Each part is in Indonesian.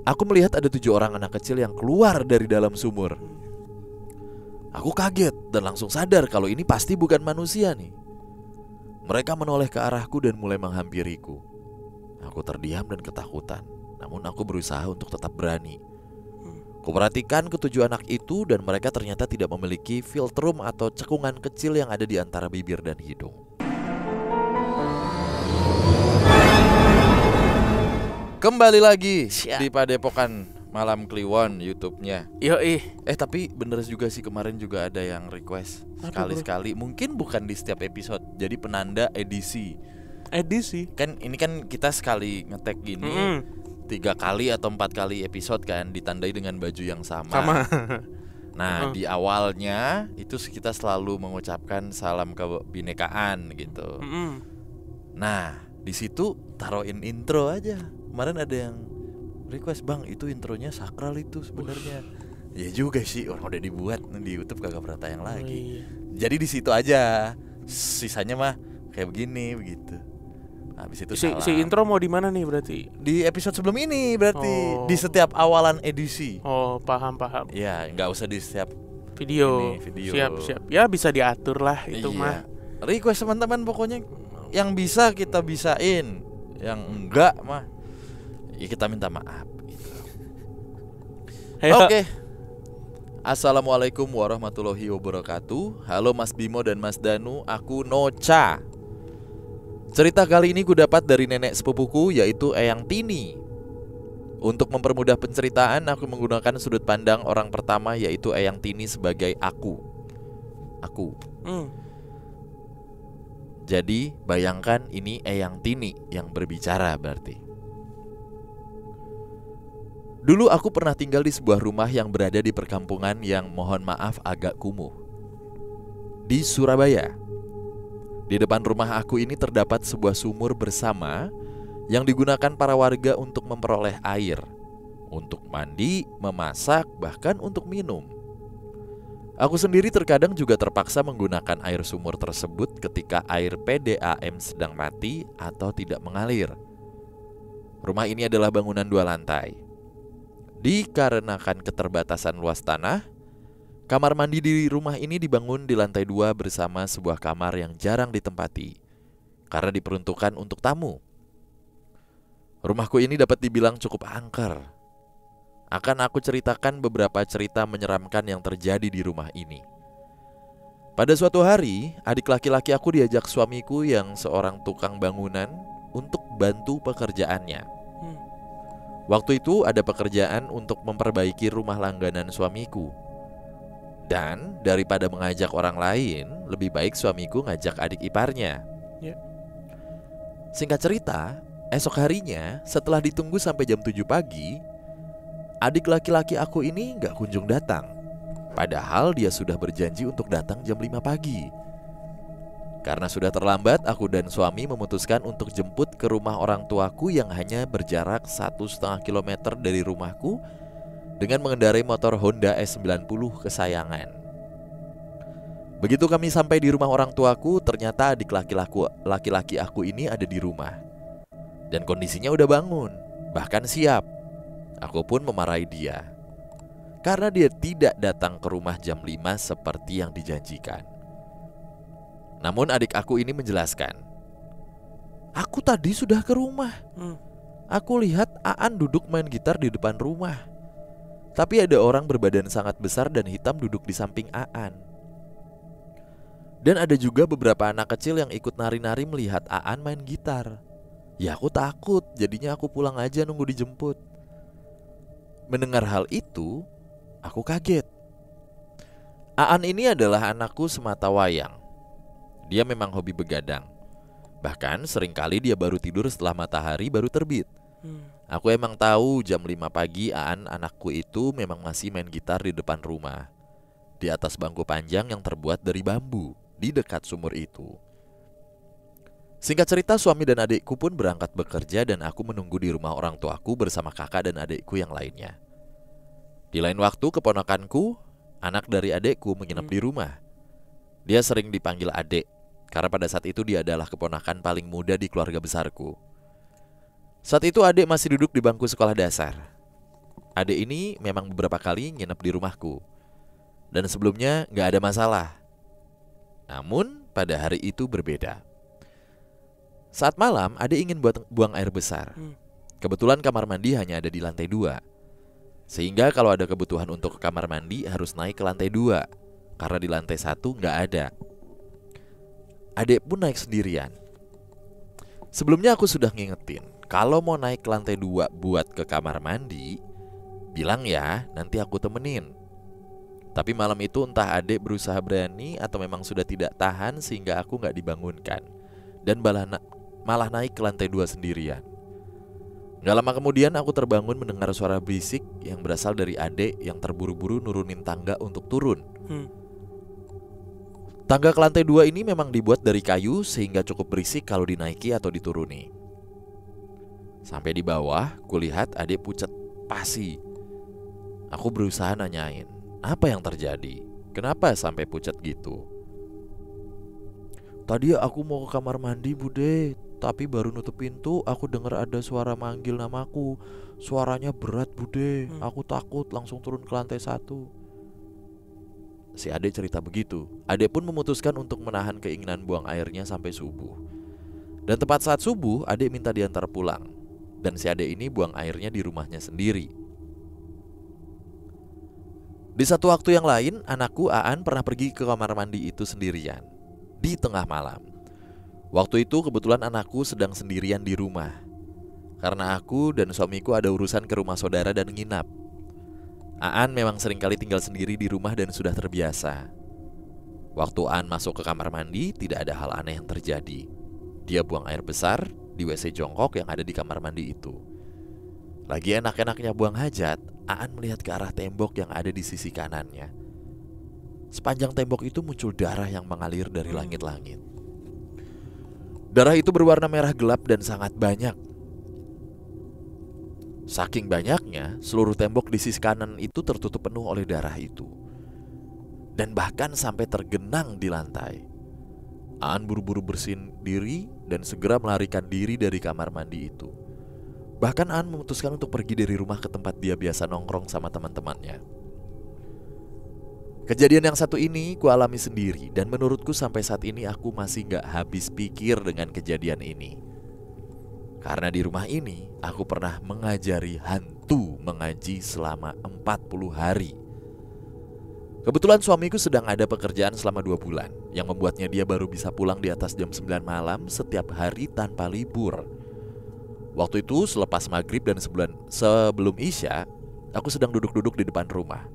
Aku melihat ada 7 orang anak kecil yang keluar dari dalam sumur. Aku kaget dan langsung sadar kalau ini pasti bukan manusia nih. Mereka menoleh ke arahku dan mulai menghampiriku. Aku terdiam dan ketakutan, namun aku berusaha untuk tetap berani. Kuperhatikan ketujuh anak itu dan mereka ternyata tidak memiliki filtrum atau cekungan kecil yang ada di antara bibir dan hidung. Kembali lagi di Padepokan Malam Kliwon YouTube-nya. Yoi. Tapi bener juga sih, kemarin juga ada yang request sekali-sekali. Mungkin bukan di setiap episode, jadi penanda edisi. Kan ini kan kita sekali ngetek gini 3 kali atau 4 kali episode kan, ditandai dengan baju yang sama. Nah di awalnya itu kita selalu mengucapkan salam kebinekaan gitu. Nah di situ taruhin intro aja. Kemarin ada yang request, "Bang, itu intronya sakral itu sebenarnya." Ya juga sih, orang udah dibuat di YouTube kagak pernah tayang lagi. Jadi di situ aja. Sisanya mah kayak begini begitu. Habis itu si intro mau di mana nih berarti? Di episode sebelum ini berarti. Di setiap awalan edisi. Oh, paham. Ya, nggak usah di setiap video. video. Siap. Ya bisa diatur lah itu mah. Request teman-teman pokoknya yang bisa kita bisain, yang enggak mah ya kita minta maaf gitu. Oke. Assalamualaikum warahmatullahi wabarakatuh. Halo Mas Bimo dan Mas Danu, aku Nocha. Cerita kali ini ku dapat dari nenek sepupuku, yaitu Eyang Tini. Untuk mempermudah penceritaan, aku menggunakan sudut pandang orang pertama, yaitu Eyang Tini sebagai aku. Jadi bayangkan ini Eyang Tini yang berbicara berarti. Dulu aku pernah tinggal di sebuah rumah yang berada di perkampungan yang mohon maaf agak kumuh, di Surabaya. Di depan rumah aku ini terdapat sebuah sumur bersama yang digunakan para warga untuk memperoleh air, untuk mandi, memasak, bahkan untuk minum. Aku sendiri terkadang juga terpaksa menggunakan air sumur tersebut ketika air PDAM sedang mati atau tidak mengalir. Rumah ini adalah bangunan 2 lantai. Dikarenakan keterbatasan luas tanah, kamar mandi di rumah ini dibangun di lantai 2 bersama sebuah kamar yang jarang ditempati karena diperuntukkan untuk tamu. Rumahku ini dapat dibilang cukup angker. Akan aku ceritakan beberapa cerita menyeramkan yang terjadi di rumah ini. Pada suatu hari, adik laki-laki aku diajak suamiku yang seorang tukang bangunan untuk bantu pekerjaannya. Waktu itu ada pekerjaan untuk memperbaiki rumah langganan suamiku. Dan daripada mengajak orang lain, lebih baik suamiku ngajak adik iparnya. Singkat cerita, esok harinya setelah ditunggu sampai jam 7 pagi, adik laki-laki aku ini gak kunjung datang. Padahal dia sudah berjanji untuk datang jam 5 pagi. Karena sudah terlambat, aku dan suami memutuskan untuk jemput ke rumah orang tuaku yang hanya berjarak 1,5 kilometer dari rumahku dengan mengendarai motor Honda S90 kesayangan. Begitu kami sampai di rumah orang tuaku, ternyata adik laki-laki aku ini ada di rumah. Dan kondisinya udah bangun, bahkan siap. Aku pun memarahi dia karena dia tidak datang ke rumah jam 5 seperti yang dijanjikan. Namun adik aku ini menjelaskan, "Aku tadi sudah ke rumah. Aku lihat Aan duduk main gitar di depan rumah. Tapi ada orang berbadan sangat besar dan hitam duduk di samping Aan. Dan ada juga beberapa anak kecil yang ikut nari-nari melihat Aan main gitar. Ya aku takut, jadinya aku pulang aja nunggu dijemput." Mendengar hal itu, aku kaget. Aan ini adalah anakku semata wayang. Dia memang hobi begadang. Bahkan seringkali dia baru tidur setelah matahari baru terbit. Aku emang tahu jam 5 pagi Aan anakku itu memang masih main gitar di depan rumah, di atas bangku panjang yang terbuat dari bambu di dekat sumur itu. Singkat cerita, suami dan adikku pun berangkat bekerja dan aku menunggu di rumah orang tuaku bersama kakak dan adikku yang lainnya. Di lain waktu, keponakanku, anak dari adikku, menginap di rumah. Dia sering dipanggil adik karena pada saat itu dia adalah keponakan paling muda di keluarga besarku. Saat itu adik masih duduk di bangku sekolah dasar. Adek ini memang beberapa kali nginep di rumahku, dan sebelumnya gak ada masalah. Namun pada hari itu berbeda. Saat malam adek ingin buang air besar. Kebetulan kamar mandi hanya ada di lantai 2, sehingga kalau ada kebutuhan untuk ke kamar mandi harus naik ke lantai 2, karena di lantai 1 gak ada. Adek pun naik sendirian. Sebelumnya aku sudah ngingetin, kalau mau naik ke lantai 2 buat ke kamar mandi, bilang ya, nanti aku temenin. Tapi malam itu entah adek berusaha berani atau memang sudah tidak tahan sehingga aku gak dibangunkan, dan malah naik ke lantai 2 sendirian. Gak lama kemudian aku terbangun mendengar suara berisik yang berasal dari adek yang terburu-buru nurunin tangga untuk turun. Tangga ke lantai 2 ini memang dibuat dari kayu sehingga cukup berisik kalau dinaiki atau dituruni. Sampai di bawah, kulihat adek pucat pasi. Aku berusaha nanyain, apa yang terjadi? Kenapa sampai pucat gitu? Tadi aku mau ke kamar mandi, Bude. Tapi baru nutup pintu, aku dengar ada suara manggil namaku. Suaranya berat, Bude. Aku takut, langsung turun ke lantai 1. Si adek cerita begitu. Adek pun memutuskan untuk menahan keinginan buang airnya sampai subuh. Dan tepat saat subuh, adek minta diantar pulang. Dan si adek ini buang airnya di rumahnya sendiri. Di satu waktu yang lain, anakku Aan pernah pergi ke kamar mandi itu sendirian di tengah malam. Waktu itu kebetulan anakku sedang sendirian di rumah, karena aku dan suamiku ada urusan ke rumah saudara dan nginap. Aan memang seringkali tinggal sendiri di rumah dan sudah terbiasa. Waktu Aan masuk ke kamar mandi, tidak ada hal aneh yang terjadi. Dia buang air besar di WC jongkok yang ada di kamar mandi itu. Lagi enak-enaknya buang hajat, Aan melihat ke arah tembok yang ada di sisi kanannya. Sepanjang tembok itu muncul darah yang mengalir dari langit-langit. Darah itu berwarna merah gelap dan sangat banyak. Saking banyaknya, seluruh tembok di sisi kanan itu tertutup penuh oleh darah itu, dan bahkan sampai tergenang di lantai. Aan buru-buru bersihin diri dan segera melarikan diri dari kamar mandi itu. Bahkan Aan memutuskan untuk pergi dari rumah ke tempat dia biasa nongkrong sama teman-temannya. Kejadian yang satu ini ku alami sendiri, dan menurutku sampai saat ini aku masih gak habis pikir dengan kejadian ini. Karena di rumah ini aku pernah mengajari hantu mengaji selama 40 hari. Kebetulan suamiku sedang ada pekerjaan selama 2 bulan, yang membuatnya dia baru bisa pulang di atas jam 9 malam setiap hari tanpa libur. Waktu itu selepas maghrib dan sebelum isya, aku sedang duduk-duduk di depan rumah,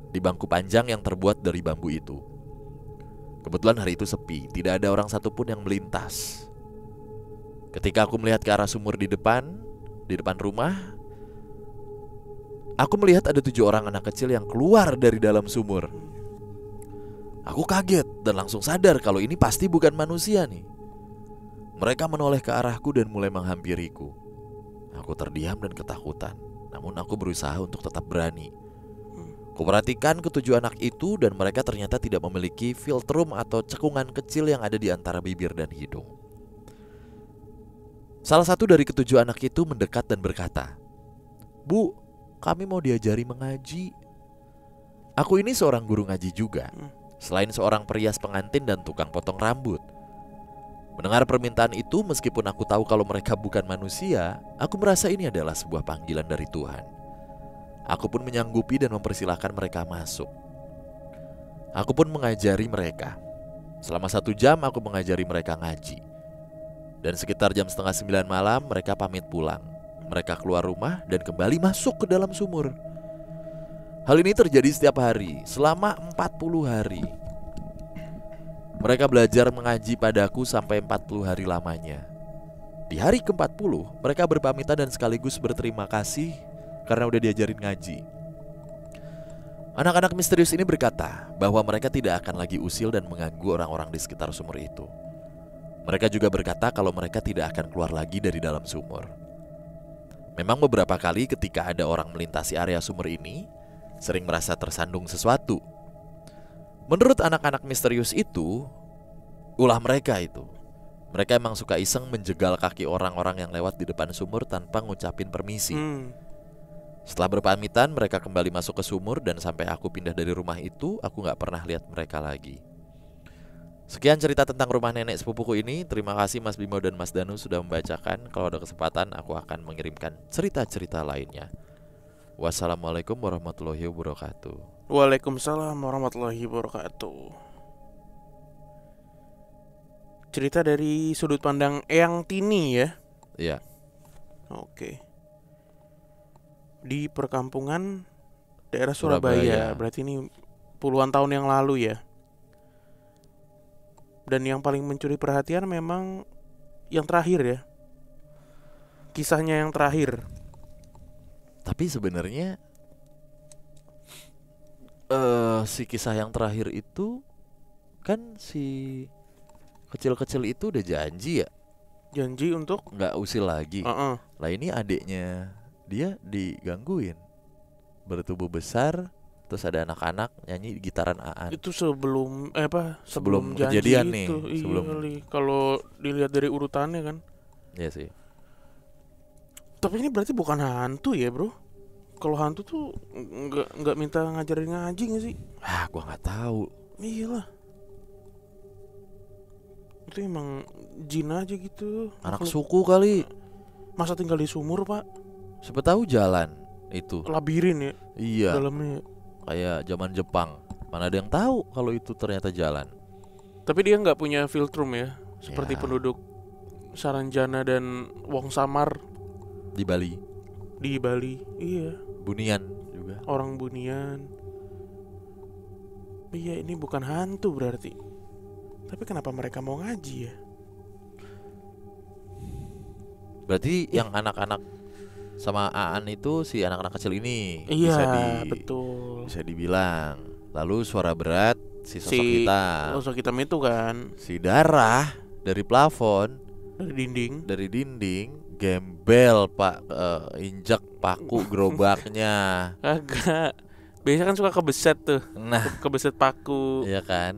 di bangku panjang yang terbuat dari bambu itu. Kebetulan hari itu sepi, tidak ada orang satupun yang melintas. Ketika aku melihat ke arah sumur di depan rumah, aku melihat ada 7 orang anak kecil yang keluar dari dalam sumur. Aku kaget dan langsung sadar kalau ini pasti bukan manusia nih. Mereka menoleh ke arahku dan mulai menghampiriku. Aku terdiam dan ketakutan, namun aku berusaha untuk tetap berani. Kuperhatikan ke-7 anak itu dan mereka ternyata tidak memiliki filtrum atau cekungan kecil yang ada di antara bibir dan hidung. Salah satu dari ke-7 anak itu mendekat dan berkata, "Bu, kami mau diajari mengaji." Aku ini seorang guru ngaji juga, selain seorang perias pengantin dan tukang potong rambut. Mendengar permintaan itu, meskipun aku tahu kalau mereka bukan manusia, aku merasa ini adalah sebuah panggilan dari Tuhan. Aku pun menyanggupi dan mempersilahkan mereka masuk. Aku pun mengajari mereka. Selama 1 jam aku mengajari mereka ngaji. Dan sekitar jam 8:30 malam mereka pamit pulang. Mereka keluar rumah dan kembali masuk ke dalam sumur. Hal ini terjadi setiap hari selama 40 hari. Mereka belajar mengaji padaku sampai 40 hari lamanya. Di hari ke-40 mereka berpamitan dan sekaligus berterima kasih karena udah diajarin ngaji. Anak-anak misterius ini berkata bahwa mereka tidak akan lagi usil dan mengganggu orang-orang di sekitar sumur itu. Mereka juga berkata kalau mereka tidak akan keluar lagi dari dalam sumur. Memang beberapa kali ketika ada orang melintasi area sumur ini, sering merasa tersandung sesuatu. Menurut anak-anak misterius itu, ulah mereka itu, mereka emang suka iseng menjegal kaki orang-orang yang lewat di depan sumur tanpa ngucapin permisi. Setelah berpamitan, mereka kembali masuk ke sumur. Dan sampai aku pindah dari rumah itu, aku gak pernah lihat mereka lagi. Sekian cerita tentang rumah nenek sepupuku ini. Terima kasih Mas Bimo dan Mas Danu sudah membacakan. Kalau ada kesempatan aku akan mengirimkan cerita-cerita lainnya. Wassalamualaikum warahmatullahi wabarakatuh. Waalaikumsalam warahmatullahi wabarakatuh. Cerita dari sudut pandang Eyang Tini ya. Iya. Oke. Di perkampungan daerah Surabaya. Berarti ini puluhan tahun yang lalu ya. Dan yang paling mencuri perhatian memang yang terakhir ya. Kisahnya yang terakhir. Tapi sebenarnya si kisah yang terakhir itu kan si kecil-kecil itu udah janji ya, Janji untuk nggak usil lagi. uh-uh. Lah ini adiknya dia digangguin, bertubuh besar, terus ada anak-anak nyanyi gitaran Aan. Itu sebelum Sebelum janji kejadian nih, itu. Iya sebelum- kali. Kalau dilihat dari urutannya kan. Iya sih. Tapi ini berarti bukan hantu ya bro? Kalau hantu tuh nggak minta ngajarin ngaji nggak sih? Gua nggak tahu. Iyalah. Itu emang jin aja gitu. Anak Makhluk- suku kali. Masa tinggal di sumur pak? Siapa tahu jalan itu. Labirin ya Iya. dalamnya. Kayak zaman Jepang. Mana ada yang tahu kalau itu ternyata jalan. Tapi dia nggak punya filtrum ya, seperti Ya. penduduk Saranjana dan Wong Samar Di Bali, di Bali. Iya, Bunian juga. orang Bunian. Iya, ini bukan hantu berarti. Tapi kenapa mereka mau ngaji ya? Berarti yang anak-anak sama Aan itu si anak-anak kecil ini Iya, betul. bisa dibilang. Lalu suara berat si sosok Si hitam. sosok hitam itu kan Si darah dari plafon, dari dinding. dari dinding, gembel pak, injak paku gerobaknya. Agak. Biasanya kan suka kebeset tuh, Nah, kebeset paku. iya kan.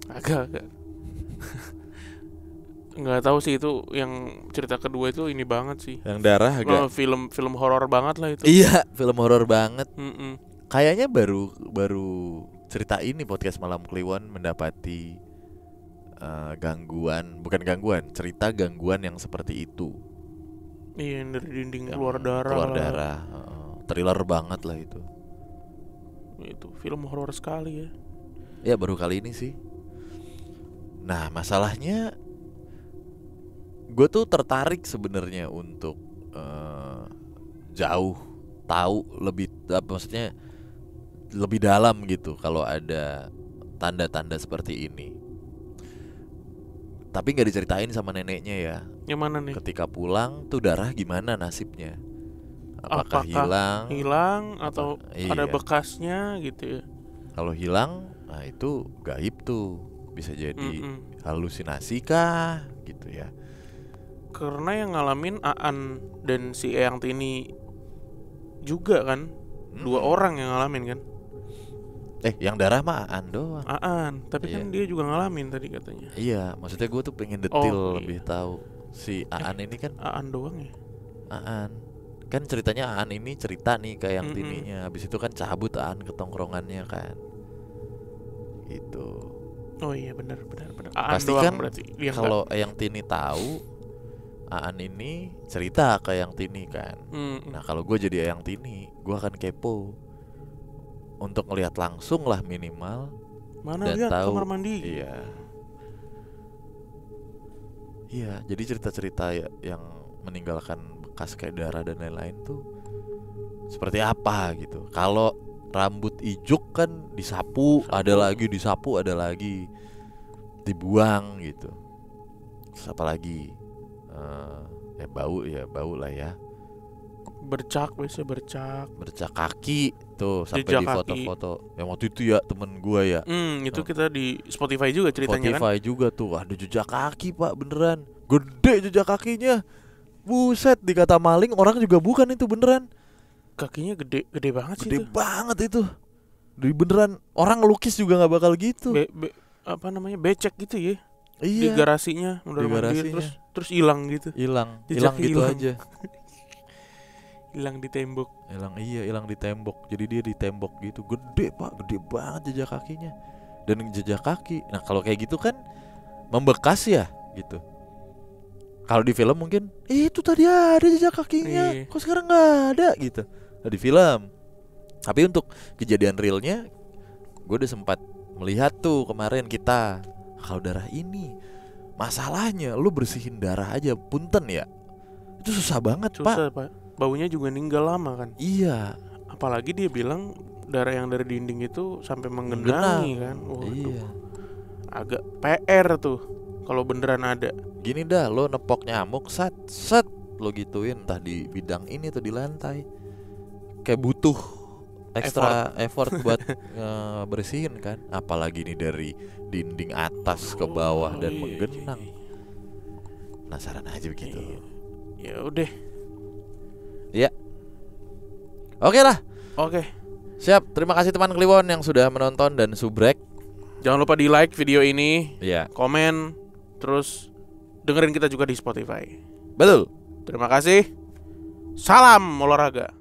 Agak. Nggak tahu sih itu yang cerita kedua itu ini banget sih. Yang darah agak. Film horor banget lah itu. Iya, film horor banget. Mm-mm. Kayaknya baru cerita ini podcast Malam Kliwon mendapati gangguan, bukan gangguan, cerita gangguan yang seperti itu. Iya, yang dari dinding Yang keluar darah. Keluar lah. darah. Thriller banget lah itu. Itu film horor sekali ya. Ya baru kali ini sih. Nah masalahnya, gue tuh tertarik sebenarnya untuk jauh tahu lebih, maksudnya lebih dalam gitu kalau ada tanda-tanda seperti ini. Tapi nggak diceritain sama neneknya ya. Yang mana nih? Ketika pulang tuh darah gimana nasibnya? Apakah hilang atau ada iya. bekasnya gitu ya? Kalau hilang, nah itu gaib tuh, bisa jadi Mm-mm. halusinasi kah gitu ya. Karena yang ngalamin Aan dan si Eyang Tini juga kan, dua orang yang ngalamin kan. Yang darah mah Aan doang. Aan, tapi Iya. kan dia juga ngalamin tadi katanya. Iya, maksudnya gue tuh pengen detail Oh, lebih iya. tahu. Si Aan ini kan Aan doang ya. Aan. Kan ceritanya Aan ini cerita nih ke yang Mm-mm. tininya. Habis itu kan cabut Aan ke tongkrongannya kan. Gitu. Oh iya benar. Aan Pasti doang kan berarti. Dia kalau yang tini tahu, Aan ini cerita ke yang tini kan. nggak- Nah kalau gue jadi yang tini, gue akan kepo untuk ngelihat langsung lah minimal. mana dan lihat tahu. kamar mandi. Iya, jadi cerita-cerita yang meninggalkan bekas kayak darah dan lain-lain tuh seperti apa gitu. Kalau rambut ijuk kan disapu, ada lagi disapu, ada lagi dibuang gitu. Terus apa lagi? Ya bau lah ya. Bercak biasa bercak. Bercak kaki tuh sampai Jejak di kaki. foto-foto. Yang waktu itu ya temen gua ya. Itu kita di Spotify juga ceritanya kan. Spotify juga tuh, ada jejak kaki pak, beneran gede jejak kakinya. Buset, dikata maling orang juga bukan itu beneran. Kakinya gede banget sih Gede itu. banget itu. Beneran orang lukis juga nggak bakal gitu. Apa namanya becek gitu ya di Iya. garasinya Di garasinya. terus hilang gitu. Hilang Jejaknya gitu hilang. aja. Hilang di tembok. Hilang di tembok. Jadi dia di tembok gitu. Gede Pak, gede banget jejak kakinya. Dan jejak kaki. Nah kalau kayak gitu kan membekas ya gitu. Kalau di film mungkin itu tadi ada jejak kakinya, kok sekarang nggak ada gitu. Nah, di film. Tapi untuk kejadian realnya, gue udah sempat melihat tuh kemarin kita. Kalau darah ini, masalahnya lu bersihin darah aja, punten ya, itu susah banget. Susah, Pak. Baunya juga ninggal lama kan. Iya. Apalagi dia bilang darah yang dari dinding itu sampai menggenangi kan. Iya. Agak PR tuh kalau beneran ada. Gini dah, lo nepok nyamuk, set lo gituin, entah di bidang ini atau di lantai, kayak butuh extra effort buat bersihin kan. Apalagi nih dari dinding atas ke bawah dan menggenang. Penasaran aja begitu. Ya udah. Ya. Oke lah. Oke. Siap. Terima kasih teman Kliwon yang sudah menonton dan subrek. Jangan lupa di like video ini, ya, komen, terus dengerin kita juga di Spotify. Betul. Terima kasih. Salam olahraga.